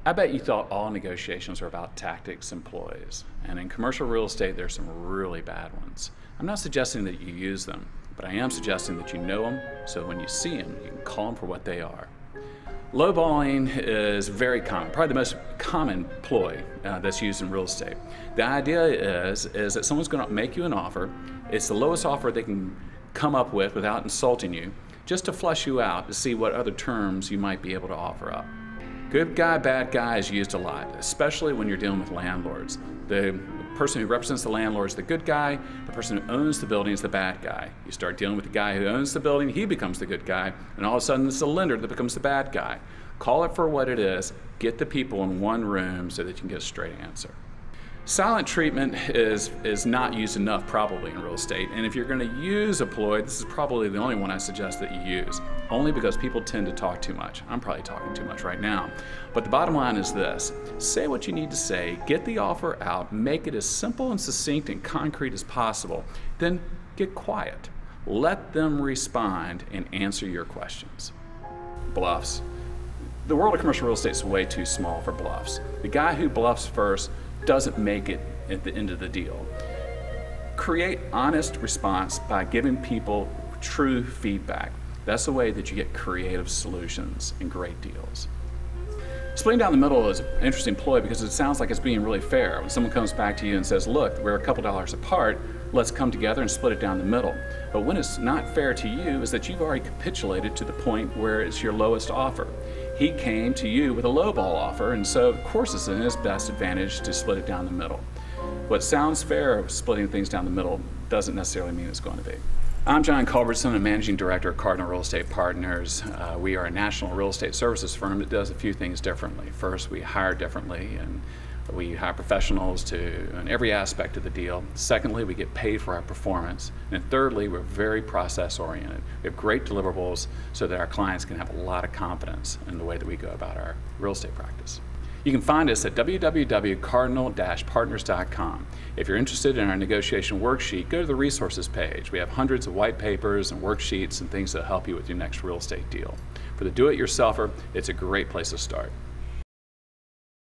I bet you thought all negotiations are about tactics and ploys, and in commercial real estate there's some really bad ones. I'm not suggesting that you use them, but I am suggesting that you know them, so when you see them, you can call them for what they are. Lowballing is very common, probably the most common ploy that's used in real estate. The idea is that someone's going to make you an offer. It's the lowest offer they can come up with without insulting you, just to flush you out to see what other terms you might be able to offer up. Good guy, bad guy is used a lot, especially when you're dealing with landlords. The person who represents the landlord is the good guy, the person who owns the building is the bad guy. You start dealing with the guy who owns the building, he becomes the good guy, and all of a sudden it's the lender that becomes the bad guy. Call it for what it is, get the people in one room so that you can get a straight answer. Silent treatment is not used enough probably in real estate, and if you're going to use a ploy, this is probably the only one I suggest that you use, only because people tend to talk too much. I'm probably talking too much right now. But the bottom line is this: say what you need to say, get the offer out, make it as simple and succinct and concrete as possible, then get quiet. Let them respond and answer your questions. Bluffs. The world of commercial real estate is way too small for bluffs. The guy who bluffs first doesn't make it at the end of the deal. Create honest response by giving people true feedback. That's the way that you get creative solutions and great deals. Splitting down the middle is an interesting ploy because it sounds like it's being really fair. When someone comes back to you and says, look, we're a couple dollars apart, let's come together and split it down the middle. But when it's not fair to you is that you've already capitulated to the point where it's your lowest offer. He came to you with a lowball offer, and so of course it's in his best advantage to split it down the middle. What sounds fair, splitting things down the middle, doesn't necessarily mean it's going to be. I'm John Culbertson, a Managing Director at Cardinal Real Estate Partners. We are a national real estate services firm that does a few things differently. First, we hire differently, and we hire professionals in every aspect of the deal. Secondly, we get paid for our performance. And thirdly, we're very process oriented. We have great deliverables so that our clients can have a lot of confidence in the way that we go about our real estate practice. You can find us at www.cardinal-partners.com. If you're interested in our negotiation worksheet, go to the resources page. We have hundreds of white papers and worksheets and things that help you with your next real estate deal. For the do-it-yourselfer, it's a great place to start.